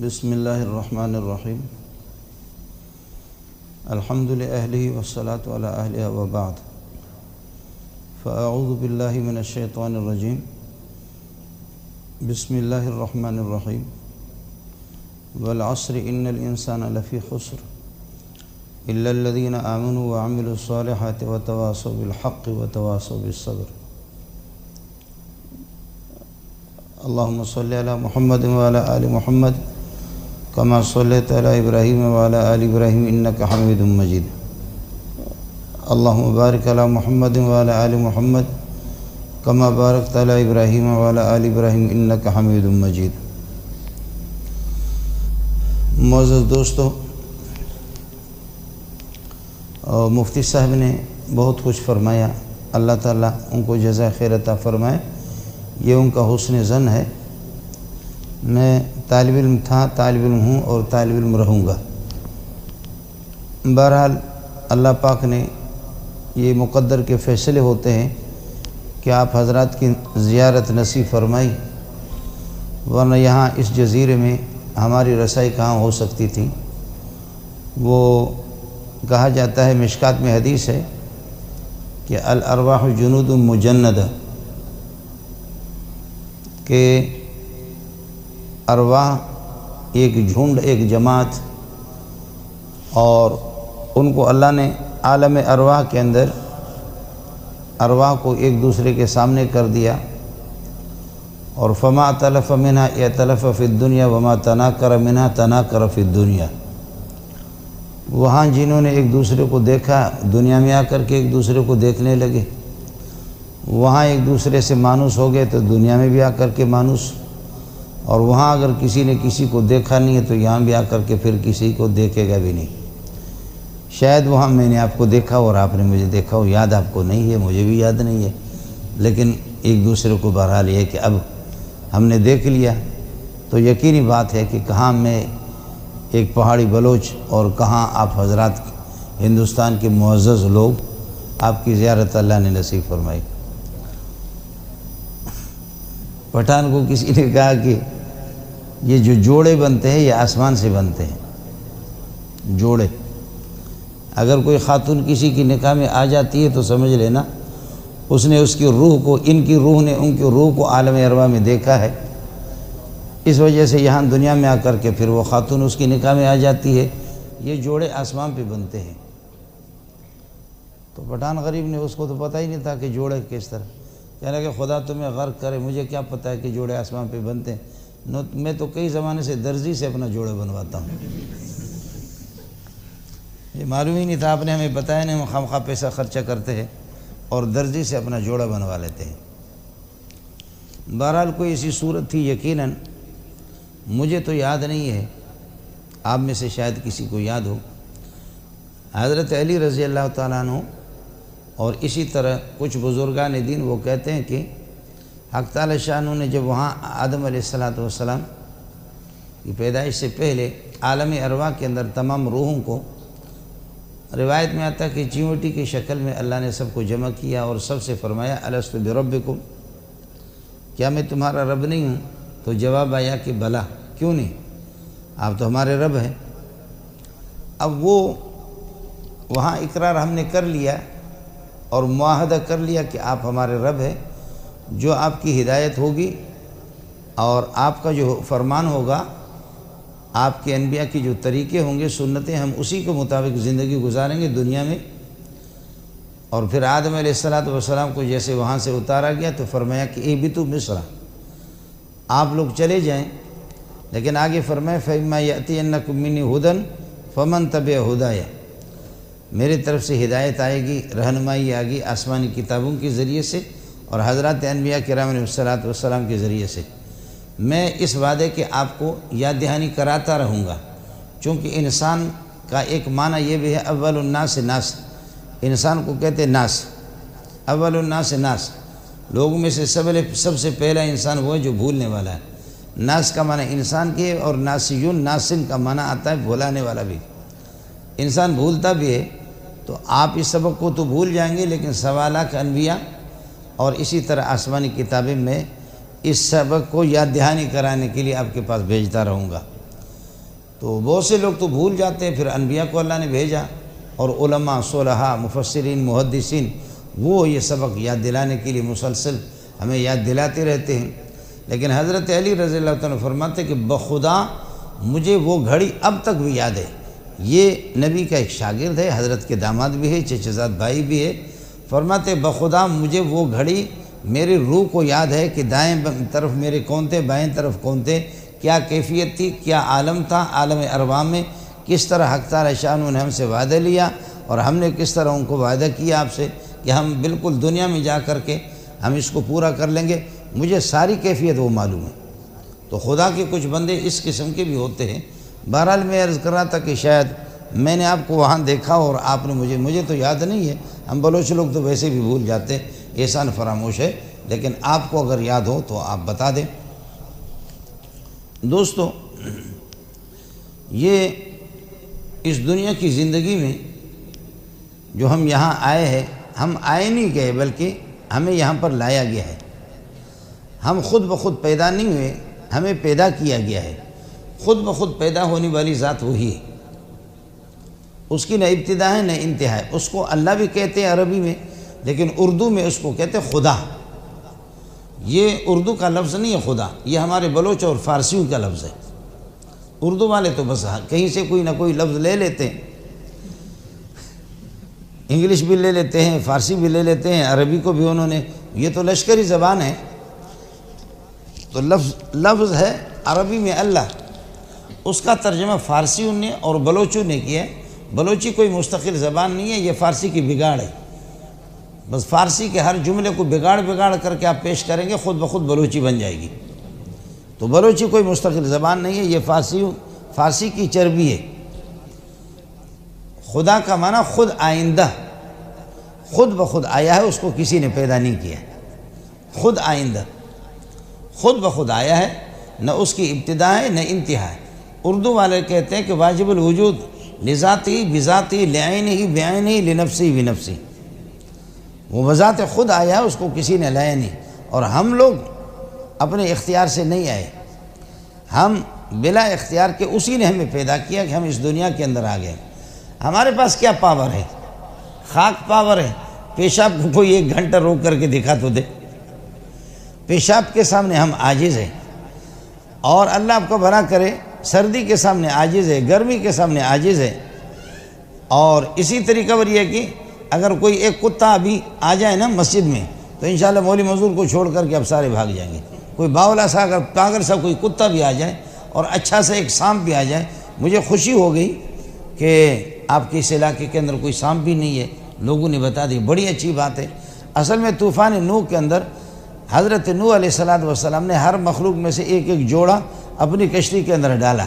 بسم اللہ الرحمن الرحیم الحمد للہ والصلاة علی اہلہ وبعد فاعوذ باللہ من الشیطان الرجیم بسم اللہ الرحمن الرحیم والعصر ان الانسان لفی خسر الا الذین آمنوا وعملوا الصالحات وتواصوا بالحق وتواصوا بالصبر اللہم صلی علی محمد وعلی آل محمد کما صلیت علی ابراہیم وعلی آل ابراہیم انک حمید مجید اللہم بارک علی محمد وعلی آل محمد کما بارکت علی ابراہیم وعلی آل ابراہیم انک حمید مجید۔ معزز دوستو، مفتی صاحب نے بہت کچھ فرمایا، اللہ تعالیٰ ان کو جزائے خیر عطا فرمائے، یہ ان کا حسن ظن ہے۔ میں طالب علم تھا، طالب علم ہوں اور طالب علم رہوں گا۔ بہرحال اللہ پاک نے یہ مقدر کے فیصلے ہوتے ہیں کہ آپ حضرات کی زیارت نصیب فرمائی، ورنہ یہاں اس جزیرے میں ہماری رسائی کہاں ہو سکتی تھی۔ وہ کہا جاتا ہے، مشکات میں حدیث ہے کہ الارواح جنود مجندہ، کہ ارواح ایک جھنڈ، ایک جماعت، اور ان کو اللہ نے عالم ارواح کے اندر ارواح کو ایک دوسرے کے سامنے کر دیا، اور فما تلف منہا یتلف فی الدنیا وما تناکر منہا تناکر فی الدنیا۔ وہاں جنہوں نے ایک دوسرے کو دیکھا، دنیا میں آ کر کے ایک دوسرے کو دیکھنے لگے، وہاں ایک دوسرے سے مانوس ہو گئے تو دنیا میں بھی آ کر کے مانوس، اور وہاں اگر کسی نے کسی کو دیکھا نہیں ہے تو یہاں بھی آ کر کے پھر کسی کو دیکھے گا بھی نہیں۔ شاید وہاں میں نے آپ کو دیکھا اور آپ نے مجھے دیکھا ہو، یاد آپ کو نہیں ہے، مجھے بھی یاد نہیں ہے، لیکن ایک دوسرے کو بہرحال یہ ہے کہ اب ہم نے دیکھ لیا، تو یقینی بات ہے کہ کہاں میں ایک پہاڑی بلوچ اور کہاں آپ حضرات ہندوستان کے معزز لوگ، آپ کی زیارت اللہ نے نصیب فرمائی۔ پٹھان کو کسی نے کہا کہ یہ جو جوڑے بنتے ہیں یہ آسمان سے بنتے ہیں، جوڑے۔ اگر کوئی خاتون کسی کی نکاح میں آ جاتی ہے تو سمجھ لینا اس نے اس کی روح کو، ان کی روح نے ان کی روح کو عالم ارواح میں دیکھا ہے، اس وجہ سے یہاں دنیا میں آ کر کے پھر وہ خاتون اس کی نکاح میں آ جاتی ہے۔ یہ جوڑے آسمان پہ بنتے ہیں۔ تو پٹھان غریب نے، اس کو تو پتہ ہی نہیں تھا کہ جوڑے کس طرح، کہنے کہ خدا تمہیں غرق کرے، مجھے کیا پتہ ہے کہ جوڑے آسمان پہ بنتے ہیں، میں تو کئی زمانے سے درزی سے اپنا جوڑے بنواتا ہوں۔ یہ معلوم ہی نہیں تھا، آپ نے ہمیں بتایا نہیں، ہم خواہ پیسہ خرچہ کرتے ہیں اور درزی سے اپنا جوڑا بنوا لیتے ہیں۔ بہرحال کوئی ایسی صورت تھی، یقیناً مجھے تو یاد نہیں ہے، آپ میں سے شاید کسی کو یاد ہو۔ حضرت علی رضی اللہ تعالیٰ عنہ اور اسی طرح کچھ بزرگان دین وہ کہتے ہیں کہ حق تعالی شانہ نے جب وہاں آدم علیہ السلام کی پیدائش سے پہلے عالم ارواح کے اندر تمام روحوں کو، روایت میں آتا ہے کہ چیونٹی کی شکل میں اللہ نے سب کو جمع کیا اور سب سے فرمایا الست بربکم، کیا میں تمہارا رب نہیں ہوں؟ تو جواب آیا کہ بلا، کیوں نہیں، آپ تو ہمارے رب ہیں۔ اب وہ وہاں اقرار ہم نے کر لیا اور معاہدہ کر لیا کہ آپ ہمارے رب ہیں، جو آپ کی ہدایت ہوگی اور آپ کا جو فرمان ہوگا، آپ کے انبیاء کی جو طریقے ہوں گے، سنتیں، ہم اسی کے مطابق زندگی گزاریں گے دنیا میں۔ اور پھر آدم علیہ السلام کو جیسے وہاں سے اتارا گیا تو فرمایا کہ اہبطوا مصر، آپ لوگ چلے جائیں، لیکن آگے فرمایا فَإِمَّا يَأْتِيَنَّكُم مِّنِّي هُدًى فَمَن تَبِعَ هُدَايَ، میرے طرف سے ہدایت آئے گی، رہنمائی آئے گی آسمانی کتابوں کے ذریعے سے اور حضرات انبیاء کرام علیہ السلام کے ذریعے سے۔ میں اس وعدے کے آپ کو یاد دہانی کراتا رہوں گا، چونکہ انسان کا ایک معنی یہ بھی ہے اول الناس ناس، انسان کو کہتے ہیں ناس، اول الناس ناس، لوگوں میں سے سب سے پہلا انسان وہ ہے جو بھولنے والا ہے۔ ناس کا معنی انسان کی ہے، اور ناسیون، ناسن کا معنی آتا ہے بھولانے والا بھی۔ انسان بھولتا بھی ہے، تو آپ اس سبق کو تو بھول جائیں گے، لیکن سوالات انبیاء اور اسی طرح آسمانی کتابیں میں اس سبق کو یاد دہانی کرانے کے لیے آپ کے پاس بھیجتا رہوں گا۔ تو بہت سے لوگ تو بھول جاتے ہیں، پھر انبیاء کو اللہ نے بھیجا اور علماء، صلحاء، مفسرین، محدثین وہ یہ سبق یاد دلانے کے لیے مسلسل ہمیں یاد دلاتے رہتے ہیں۔ لیکن حضرت علی رضی اللہ تعالیٰ فرماتے کہ بخدا مجھے وہ گھڑی اب تک بھی یاد ہے۔ یہ نبی کا ایک شاگرد ہے، حضرت کے داماد بھی ہے، چچا زاد بھائی بھی ہے۔ فرماتے بخدا مجھے وہ گھڑی میری روح کو یاد ہے کہ دائیں طرف میرے کون تھے، بائیں طرف کون تھے، کیا کیفیت تھی، کیا عالم تھا، عالم ارواح میں کس طرح حق تعالی شان نے ہم سے وعدہ لیا اور ہم نے کس طرح ان کو وعدہ کیا آپ سے کہ ہم بالکل دنیا میں جا کر کے ہم اس کو پورا کر لیں گے، مجھے ساری کیفیت وہ معلوم ہے۔ تو خدا کے کچھ بندے اس قسم کے بھی ہوتے ہیں۔ بہرحال میں عرض کر رہا تھا کہ شاید میں نے آپ کو وہاں دیکھا اور آپ نے مجھے تو یاد نہیں ہے، ہم بلوچ لوگ تو ویسے بھی بھول جاتے ہیں، احسان فراموش ہے، لیکن آپ کو اگر یاد ہو تو آپ بتا دیں۔ دوستو، یہ اس دنیا کی زندگی میں جو ہم یہاں آئے ہیں، ہم آئے نہیں گئے بلکہ ہمیں یہاں پر لایا گیا ہے۔ ہم خود بخود پیدا نہیں ہوئے، ہمیں پیدا کیا گیا ہے۔ خود بخود پیدا ہونے والی ذات وہی ہے، اس کی نہ ابتدا ہے نہ انتہا ہے۔ اس کو اللہ بھی کہتے ہیں عربی میں، لیکن اردو میں اس کو کہتے ہیں خدا۔ یہ اردو کا لفظ نہیں ہے خدا، یہ ہمارے بلوچ اور فارسیوں کا لفظ ہے۔ اردو والے تو بس کہیں سے کوئی نہ کوئی لفظ لے لیتے ہیں، انگلش بھی لے لیتے ہیں، فارسی بھی لے لیتے ہیں، عربی کو بھی انہوں نے، یہ تو لشکری زبان ہے، تو لفظ ہے عربی میں اللہ، اس کا ترجمہ فارسیوں نے اور بلوچوں نے کیا ہے۔ بلوچی کوئی مستقل زبان نہیں ہے، یہ فارسی کی بگاڑ ہے۔ بس فارسی کے ہر جملے کو بگاڑ کر کے آپ پیش کریں گے، خود بخود بلوچی بن جائے گی۔ تو بلوچی کوئی مستقل زبان نہیں ہے، یہ فارسی کی چربی ہے۔ خدا کا معنی خود آئندہ، خود بخود آیا ہے، اس کو کسی نے پیدا نہیں کیا، خود آئندہ، خود بخود آیا ہے، نہ اس کی ابتدا ہے نہ انتہا ہے۔ اردو والے کہتے ہیں کہ واجب الوجود لذاتی بذاتی لعینہ بعینہ لنفسی بنفسی، وہ بذات خود آیا ہے، اس کو کسی نے لایا نہیں۔ اور ہم لوگ اپنے اختیار سے نہیں آئے، ہم بلا اختیار کے اسی نے ہمیں پیدا کیا کہ ہم اس دنیا کے اندر آ گئے۔ ہمارے پاس کیا پاور ہے؟ خاک پاور ہے۔ پیشاب کو کوئی 1 گھنٹہ روک کر کے دکھا تو دے، پیشاب کے سامنے ہم عاجز ہیں۔ اور اللہ آپ کو بھلا کرے، سردی کے سامنے عاجز ہے، گرمی کے سامنے عاجز ہے۔ اور اسی طریقہ پر یہ کہ اگر کوئی ایک کتا ابھی آ جائے نا مسجد میں تو انشاءاللہ مولوی مزدور کو چھوڑ کر کے اب سارے بھاگ جائیں گے۔ کوئی باولا سا اگر پاگل سا کوئی کتا بھی آ جائے اور اچھا سا ایک سانپ بھی آ جائے، مجھے خوشی ہو گئی کہ آپ کے اس علاقے کے اندر کوئی سانپ بھی نہیں ہے، لوگوں نے بتا دی، بڑی اچھی بات ہے۔ اصل میں طوفان نوح کے اندر حضرت نوح علیہ السلام نے ہر مخلوق میں سے ایک جوڑا اپنی کشتی کے اندر ڈالا،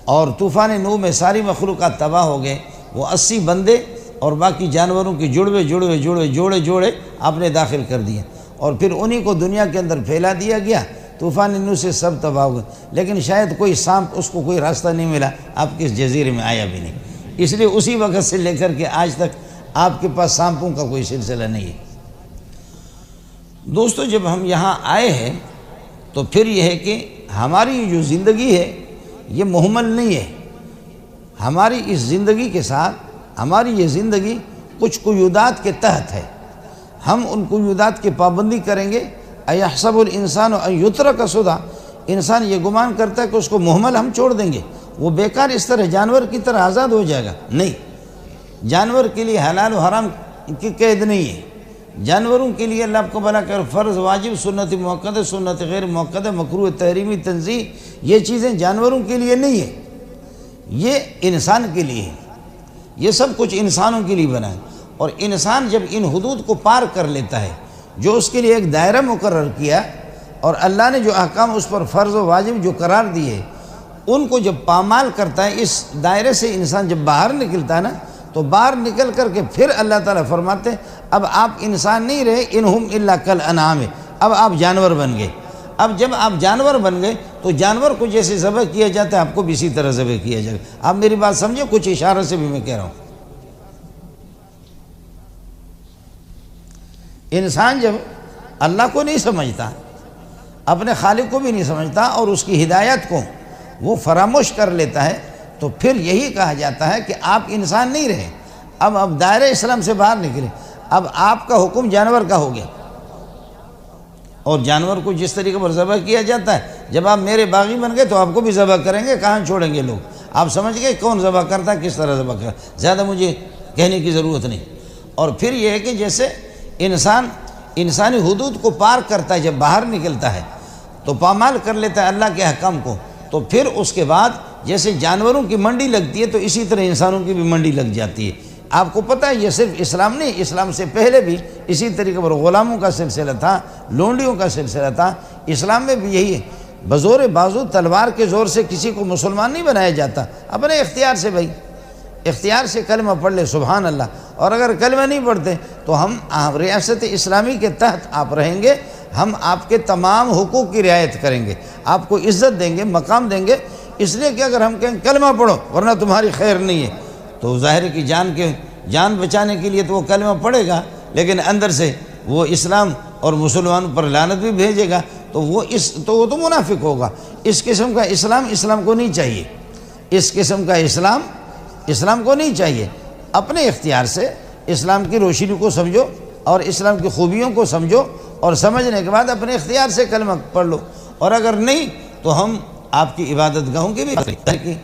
اور طوفان نوح میں ساری مخلوقات تباہ ہو گئے۔ وہ 80 بندے اور باقی جانوروں کی جوڑے آپ نے داخل کر دیے، اور پھر انہی کو دنیا کے اندر پھیلا دیا گیا۔ طوفان نوح سے سب تباہ ہو گئے، لیکن شاید کوئی سانپ، اس کو کوئی راستہ نہیں ملا، آپ کے اس جزیرے میں آیا بھی نہیں، اس لیے اسی وقت سے لے کر کے آج تک آپ کے پاس سانپوں کا کوئی سلسلہ نہیں ہے۔ دوستو، جب ہم یہاں آئے ہیں تو پھر یہ ہے کہ ہماری جو زندگی ہے یہ محمل نہیں ہے۔ ہماری اس زندگی کے ساتھ ہماری یہ زندگی کچھ قیودات کے تحت ہے، ہم ان قیودات کی پابندی کریں گے۔ ایحسب الانسان ان یترک سدی، انسان یہ گمان کرتا ہے کہ اس کو محمل ہم چھوڑ دیں گے، وہ بیکار اس طرح جانور کی طرح آزاد ہو جائے گا۔ نہیں، جانور کے لیے حلال و حرام کی قید نہیں ہے۔ جانوروں کے لیے اللہ آپ کو بھلا کر فرض، واجب، سنت موقدہ، سنت غیر موقدہ، مکروہ، تحریمی، تنزیہ، یہ چیزیں جانوروں کے لیے نہیں ہے، یہ انسان کے لیے ہے۔ یہ سب کچھ انسانوں کے لیے بنا ہے، اور انسان جب ان حدود کو پار کر لیتا ہے جو اس کے لیے ایک دائرہ مقرر کیا، اور اللہ نے جو احکام اس پر فرض و واجب جو قرار دیے، ان کو جب پامال کرتا ہے، اس دائرے سے انسان جب باہر نکلتا ہے نا، تو باہر نکل کر کے پھر اللہ تعالیٰ فرماتے ہیں اب آپ انسان نہیں رہے، انہم الا کالانعام، اب آپ جانور بن گئے۔ اب جب آپ جانور بن گئے تو جانور کو جیسے ذبح کیا جاتا ہے آپ کو بھی اسی طرح ذبح کیا جائے گا۔ آپ میری بات سمجھے، کچھ اشارہ سے بھی میں کہہ رہا ہوں۔ انسان جب اللہ کو نہیں سمجھتا، اپنے خالق کو بھی نہیں سمجھتا، اور اس کی ہدایت کو وہ فراموش کر لیتا ہے، تو پھر یہی کہا جاتا ہے کہ آپ انسان نہیں رہے، اب دائرہ اسلام سے باہر نکلے، اب آپ کا حکم جانور کا ہو گیا۔ اور جانور کو جس طریقے پر ذبح کیا جاتا ہے، جب آپ میرے باغی بن گئے تو آپ کو بھی ذبح کریں گے، کہاں چھوڑیں گے لوگ؟ آپ سمجھ گئے کون ذبح کرتا ہے، کس طرح ذبح کرتا ہے، زیادہ مجھے کہنے کی ضرورت نہیں۔ اور پھر یہ ہے کہ جیسے انسان انسانی حدود کو پار کرتا ہے، جب باہر نکلتا ہے تو پامال کر لیتا ہے اللہ کے حکم کو، تو پھر اس کے بعد جیسے جانوروں کی منڈی لگتی ہے تو اسی طرح انسانوں کی بھی منڈی لگ جاتی ہے۔ آپ کو پتہ ہے یہ صرف اسلام نہیں، اسلام سے پہلے بھی اسی طریقے پر غلاموں کا سلسلہ تھا، لونڈیوں کا سلسلہ تھا۔ اسلام میں بھی یہی ہے، بزور بازو تلوار کے زور سے کسی کو مسلمان نہیں بنایا جاتا، اپنے اختیار سے، بھائی اختیار سے کلمہ پڑھ لے، سبحان اللہ۔ اور اگر کلمہ نہیں پڑھتے تو ہم ریاست اسلامی کے تحت آپ رہیں گے، ہم آپ کے تمام حقوق کی رعایت کریں گے، آپ کو عزت دیں گے، مقام دیں گے، اس لیے کہ اگر ہم کہیں کلمہ پڑھو ورنہ تمہاری خیر نہیں ہے، تو ظاہر ہے کہ جان بچانے کے لیے تو وہ کلمہ پڑھے گا، لیکن اندر سے وہ اسلام اور مسلمانوں پر لعنت بھی بھیجے گا، تو وہ تو منافق ہوگا۔ اس قسم کا اسلام کو نہیں چاہیے، اس قسم کا اسلام کو نہیں چاہیے۔ اپنے اختیار سے اسلام کی روشنی کو سمجھو اور اسلام کی خوبیوں کو سمجھو، اور سمجھنے کے بعد اپنے اختیار سے کلمہ پڑھ لو۔ اور اگر نہیں تو ہم آپ کی عبادت گاہوں کی بھی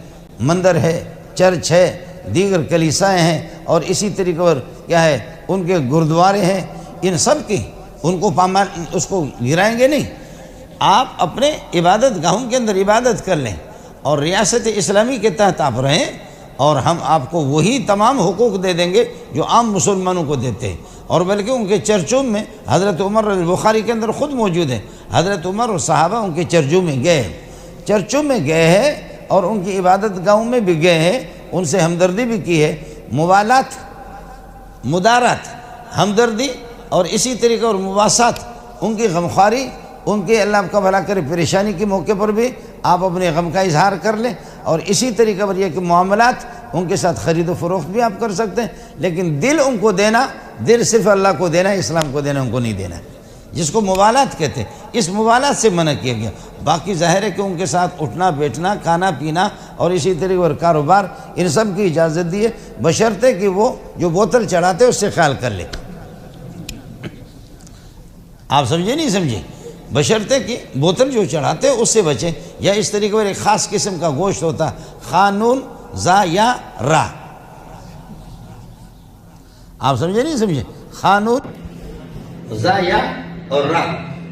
مندر ہے، چرچ ہے، دیگر کلیسائیں ہیں، اور اسی طریقے پر کیا ہے ان کے گردوارے ہیں، ان سب کی ان کو اس کو گرائیں گے نہیں۔ آپ اپنے عبادت گاہوں کے اندر عبادت کر لیں اور ریاست اسلامی کے تحت آپ رہیں، اور ہم آپ کو وہی تمام حقوق دے دیں گے جو عام مسلمانوں کو دیتے ہیں۔ اور بلکہ ان کے چرچوں میں حضرت عمر بخاری کے اندر خود موجود ہے، حضرت عمر اور صحابہ ان کے چرچوں میں گئے ہیں اور ان کی عبادت گاہوں میں بھی گئے ہیں، ان سے ہمدردی بھی کی ہے، موالات، مدارات، ہمدردی اور اسی طریقے اور مواسات، ان کی غمخواری، ان کے اللہ کا بھلا کرے پریشانی کے موقع پر بھی آپ اپنے غم کا اظہار کر لیں، اور اسی طریقے پر یہ کہ معاملات ان کے ساتھ خرید و فروخت بھی آپ کر سکتے ہیں، لیکن دل ان کو دینا، دل صرف اللہ کو دینا، اسلام کو دینا ان کو نہیں دینا، جس کو موالات کہتے ہیں، اس موالات سے منع کیا گیا۔ باقی ظاہر ہے کہ ان کے ساتھ اٹھنا بیٹھنا، کھانا پینا اور اسی طریقے پر کاروبار، ان سب کی اجازت دی ہے، بشرطے کہ وہ جو بوتل چڑھاتے اس سے خیال کر لے۔ آپ سمجھے نہیں سمجھے؟ بشرطے کہ بوتل جو چڑھاتے اس سے بچیں، یا اس طریقے پر ایک خاص قسم کا گوشت ہوتا، خانون زا یا را، آپ سمجھے نہیں سمجھے؟ خانون زا یا اور را،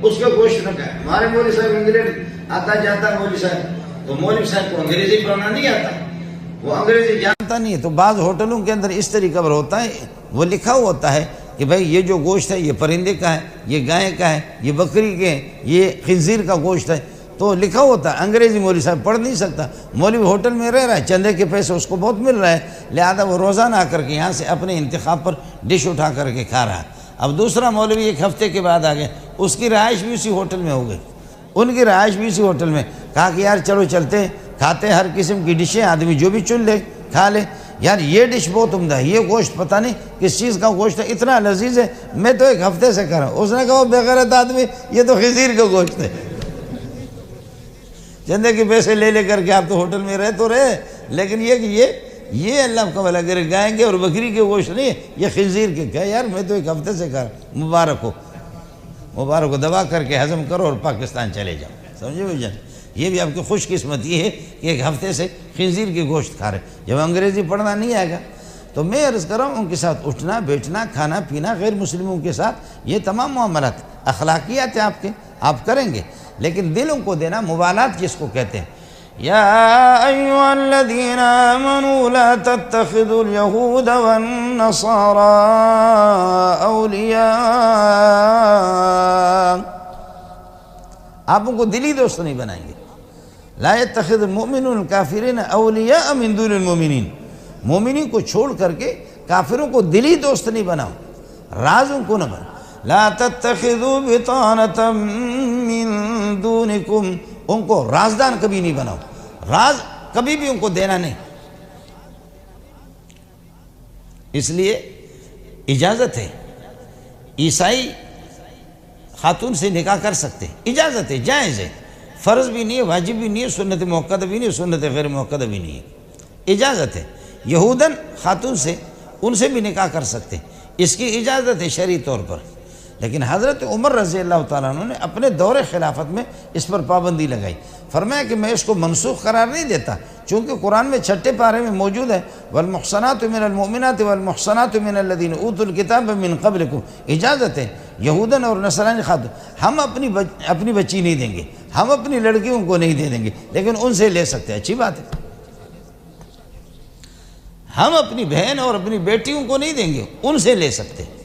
اس کا گوشت نہ کھائے۔ ہمارے مولوی صاحب انگریز آتا جاتا مولوی صاحب، تو مولوی صاحب کو انگریزی پڑھنا نہیں آتا، وہ انگریزی جانتا نہیں ہے، تو بعض ہوٹلوں کے اندر اس طریقے پر ہوتا ہے، وہ لکھا ہوا ہوتا ہے کہ بھائی یہ جو گوشت ہے یہ پرندے کا ہے، یہ گائے کا ہے، یہ بکری کے ہے، یہ خنزیر کا گوشت ہے، تو لکھا ہوتا ہے۔ انگریزی مولوی صاحب پڑھ نہیں سکتا، مولوی ہوٹل میں رہ رہا ہے، چندے کے پیسے اس کو بہت مل رہا ہے، لہذا وہ روزانہ آ کر کے یہاں سے اپنے انتخاب پر ڈش اٹھا کر کے کھا رہا ہے۔ اب دوسرا مولوی ایک ہفتے کے بعد آ گئے، اس کی رہائش بھی اسی ہوٹل میں ہو گئی، ان کی رہائش بھی اسی ہوٹل میں، کہا کہ یار چلو چلتے ہیں، کھاتے ہیں ہر قسم کی ڈشیں، آدمی جو بھی چن لے کھا لے، یار یہ ڈش بہت عمدہ ہے، یہ گوشت پتہ نہیں کس چیز کا گوشت ہے، اتنا لذیذ ہے، میں تو ایک ہفتے سے کھا رہا ہوں۔ اس نے کہا وہ بے غیرت آدمی، یہ تو خنزیر کا گوشت ہے، چندے کے پیسے لے لے کر کے آپ تو ہوٹل میں رہے تو رہے، لیکن یہ کہ یہ اللہ کا بھلا کرے گائے کے اور بکری کے گوشت نہیں ہے، یہ خنزیر کے، کہا یار میں تو ایک ہفتے سے کھا رہا ہوں، مبارک ہو، دبا کر کے ہضم کرو اور پاکستان چلے جاؤ، سمجھے بھائی جان؟ یہ بھی آپ کی خوش قسمتی ہے کہ ایک ہفتے سے خنزیر کے گوشت کھا رہے۔ جب انگریزی پڑھنا نہیں آئے گا تو میں عرض کر رہا ہوں ان کے ساتھ اٹھنا بیٹھنا کھانا پینا، غیر مسلموں کے ساتھ یہ تمام معاملات اخلاقیات ہیں آپ کے، آپ کریں گے، لیکن دلوں کو دینا، موالات جس کو کہتے ہیں۔ یا ایھا الذین آمنوا لا تتخذوا اليہود والنصارى اولیاء، آپ ان کو دلی دوست نہیں بنائیں گے۔ لا يتخذ المؤمنون الكافرین اولیاء من دون المؤمنین، مومنین کو چھوڑ کر کے کافروں کو دلی دوست نہیں بناؤ، راز ان کو نہ بناؤ۔ لا تتخذوا بطانة من دونکم، ان کو رازدان کبھی نہیں بناؤ، راز کبھی بھی ان کو دینا نہیں۔ اس لیے اجازت ہے، عیسائی خاتون سے نکاح کر سکتے، اجازت ہے، جائز ہے، فرض بھی نہیں ہے، واجب بھی نہیں ہے، سنت موقدہ بھی نہیں ہے، سنت غیر موقدہ بھی نہیں ہے، اجازت ہے۔ یہودن خاتون سے، ان سے بھی نکاح کر سکتے ہیں، اس کی اجازت ہے شرعی طور پر۔ لیکن حضرت عمر رضی اللہ تعالیٰ عنہ نے اپنے دور خلافت میں اس پر پابندی لگائی، فرمایا کہ میں اس کو منسوخ قرار نہیں دیتا، چونکہ قرآن میں 6 پارے میں موجود ہے والمحصنات من المؤمنات والمحصنات من الذین اوتوا الکتاب من قبلکم، اجازت ہے یہودن اور نصرانی خاتون، ہم اپنی بچی نہیں دیں گے، ہم اپنی لڑکیوں کو نہیں دے دیں گے، لیکن ان سے لے سکتے ہیں، اچھی بات ہے۔ ہم اپنی بہن اور اپنی بیٹیوں کو نہیں دیں گے، ان سے لے سکتے ہیں۔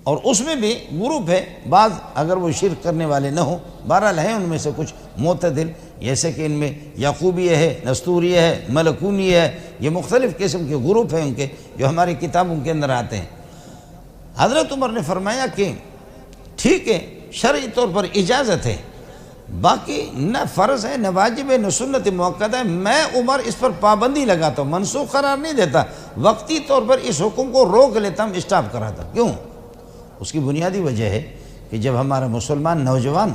اور اس میں بھی گروپ ہے، بعض اگر وہ شرک کرنے والے نہ ہوں، بہرحال ہیں ان میں سے کچھ معتدل، جیسے کہ ان میں یعقوبیہ ہے، نستوریہ ہے، ملکونیہ ہے، یہ مختلف قسم کے گروپ ہیں ان کے جو ہماری کتابوں کے اندر آتے ہیں۔ حضرت عمر نے فرمایا کہ ٹھیک ہے، شرعی طور پر اجازت ہے، باقی نہ فرض ہے، نہ واجب ہے، نہ سنت موقدہ ہے، میں عمر اس پر پابندی لگاتا ہوں، منسوخ قرار نہیں دیتا، وقتی طور پر اس حکم کو روک لیتا ہوں، اسٹاپ کراتا ہوں۔ کیوں؟ اس کی بنیادی وجہ ہے کہ جب ہمارا مسلمان نوجوان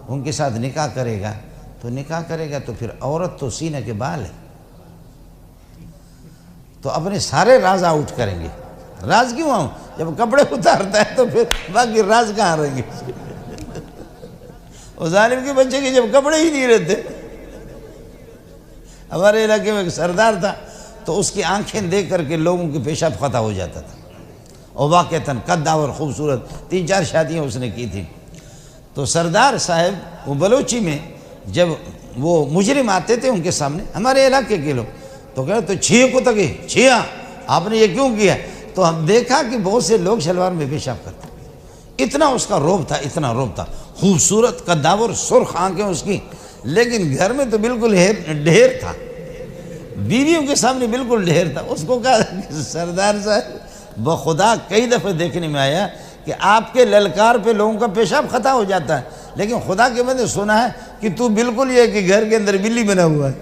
ان کے ساتھ نکاح کرے گا تو پھر عورت تو سینے کے بال ہے، تو اپنے سارے راز آؤٹ کریں گے۔ راز کیوں آؤں؟ جب کپڑے اتارتا ہے تو پھر باقی راز کہاں رہیں گے؟ وہ ظالم کے بچے کے جب کپڑے ہی نہیں رہتے۔ ہمارے علاقے میں ایک سردار تھا، تو اس کی آنکھیں دیکھ کر کے لوگوں کے پیشاب خطا ہو جاتا تھا، اور واقعتاً قدّا اور خوبصورت 3-4 شادیاں اس نے کی تھیں۔ تو سردار صاحب وہ بلوچی میں جب وہ مجرم آتے تھے ان کے سامنے، ہمارے علاقے کے لوگ، تو کہتے تو چھیے کو تکے، چھیا آپ نے یہ کیوں کیا؟ تو ہم دیکھا کہ بہت سے لوگ شلوار میں پیشاب کرتے، اتنا اس کا روب تھا، اتنا روب تھا، خوبصورت قداور سرخ آنکھیں اس کی، لیکن گھر میں تو بالکل ڈھیر تھا، بیویوں کے سامنے بالکل ڈھیر تھا۔ اس کو کہا کہ سردار صاحب بخدا کئی دفعہ دیکھنے میں آیا کہ آپ کے للکار پہ لوگوں کا پیشاب خطا ہو جاتا ہے، لیکن خدا کے بندے سنا ہے کہ تو بالکل یہ کہ گھر کے اندر بلی بنا ہوا ہے،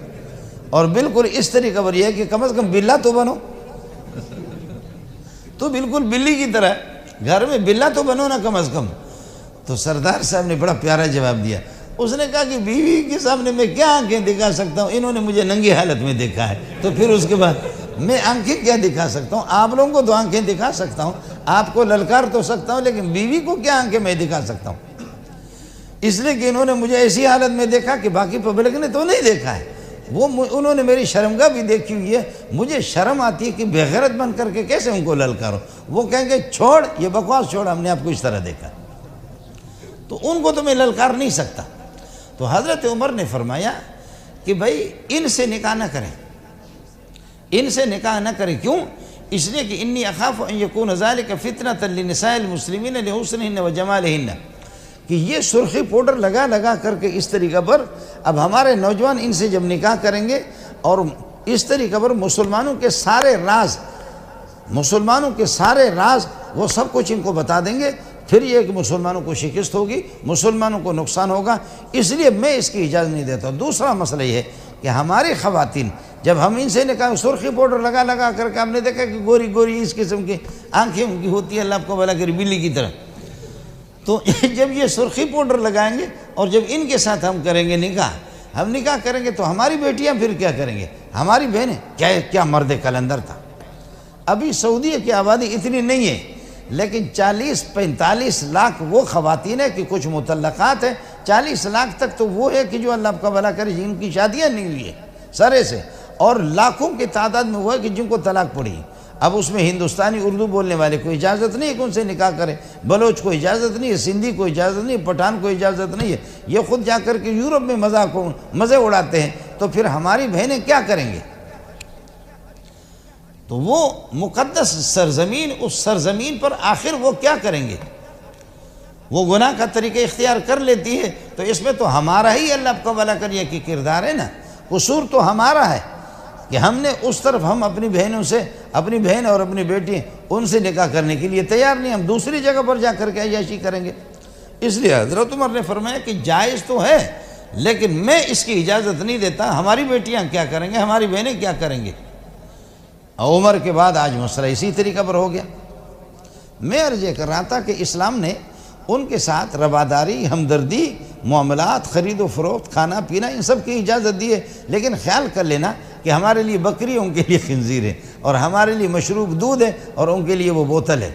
اور بالکل اس طریقہ پر یہ ہے کہ کم از کم بلا تو بنو، تو بالکل بلی کی طرح گھر میں بلا تو بنو نا کم از کم۔ تو سردار صاحب نے بڑا پیارا جواب دیا، اس نے کہا کہ بیوی کے سامنے میں کیا آنکھیں دکھا سکتا ہوں، انہوں نے مجھے ننگی حالت میں دیکھا ہے، تو پھر اس کے بعد میں آنکھیں کیا دکھا سکتا ہوں؟ آپ لوگوں کو تو آنکھیں دکھا سکتا ہوں، آپ کو للکار تو سکتا ہوں، لیکن بیوی کو کیا آنکھیں میں دکھا سکتا ہوں؟ اس لیے کہ انہوں نے مجھے ایسی حالت میں دیکھا کہ باقی پبلک نے تو نہیں دیکھا ہے، انہوں نے میری شرمگاہ بھی دیکھی ہوئی ہے، مجھے شرم آتی ہے کہ بغیرت بن کر کے کیسے ان کو للکاروں، وہ کہیں گے چھوڑ یہ بکواس چھوڑ، ہم نے آپ کو اس طرح دیکھا، تو ان کو تو میں للکار نہیں سکتا۔ تو حضرت عمر نے فرمایا کہ بھائی ان سے نکاح نہ کریں، ان سے نکاح نہ کریں، کیوں؟ اس لیے کہ انی اخاف ان یکون ذلک فتنۃ للنساء المسلمین لحسنہن وجمالہن، کہ یہ سرخی پاؤڈر لگا کر کے اس طریقہ پر اب ہمارے نوجوان ان سے جب نکاح کریں گے اور اس طریقہ پر مسلمانوں کے سارے راز وہ سب کچھ ان کو بتا دیں گے، پھر یہ کہ مسلمانوں کو شکست ہوگی، مسلمانوں کو نقصان ہوگا، اس لیے میں اس کی اجازت نہیں دیتا۔ دوسرا مسئلہ یہ ہے کہ ہماری خواتین جب ہم ان سے نکاح سرخی پاؤڈر لگا کر کے ہم نے دیکھا کہ گوری اس قسم کی آنکھیں ان کی ہوتی ہے، اللہ آپ کو بھلا کرے، بلی کی طرح، تو جب یہ سرخی پاؤڈر لگائیں گے اور جب ان کے ساتھ ہم کریں گے نکاح، ہم نکاح کریں گے تو ہماری بیٹیاں پھر کیا کریں گے؟ ہماری بہنیں کیا مرد کلندر تھا۔ ابھی سعودیہ کی آبادی اتنی نہیں ہے، لیکن 40-45 لاکھ وہ خواتین ہیں کہ کچھ مطلقات ہیں، 40 لاکھ تک تو وہ ہے کہ جو اللہ آپ کا بھلا کرے جن کی شادیاں نہیں ہوئی ہیں سرے سے، اور لاکھوں کی تعداد میں وہ ہے کہ جن کو طلاق پڑی ہے۔ اب اس میں ہندوستانی اردو بولنے والے کو اجازت نہیں ہے کہ ان سے نکاح کرے، بلوچ کو اجازت نہیں ہے، سندھی کو اجازت نہیں ہے، پٹھان کو اجازت نہیں ہے، یہ خود جا کر کے یورپ میں مزے اڑاتے ہیں، تو پھر ہماری بہنیں کیا کریں گے؟ تو وہ مقدس سرزمین، اس سرزمین پر آخر وہ کیا کریں گے؟ وہ گناہ کا طریقہ اختیار کر لیتی ہے، تو اس میں تو ہمارا ہی اللہ آپ کا بھلا کریے کہ کردار ہے نا، قصور تو ہمارا ہے کہ ہم نے اس طرف ہم اپنی بہنوں سے، اپنی بہن اور اپنی بیٹی ان سے نکاح کرنے کے لیے تیار نہیں، ہم دوسری جگہ پر جا کر کے عیاشی کریں گے۔ اس لیے حضرت عمر نے فرمایا کہ جائز تو ہے، لیکن میں اس کی اجازت نہیں دیتا، ہماری بیٹیاں کیا کریں گے، ہماری بہنیں کیا کریں گے۔ عمر کے بعد آج مسئلہ اسی طریقہ پر ہو گیا۔ میں عرض یہ کر رہا تھا کہ اسلام نے ان کے ساتھ رواداری، ہمدردی معاملات، خرید و فروخت، کھانا پینا، ان سب کی اجازت دی ہے، لیکن خیال کر لینا کہ ہمارے لیے بکری، ان کے لیے خنزیر ہے، اور ہمارے لیے مشروب دودھ ہے اور ان کے لیے وہ بوتل ہے۔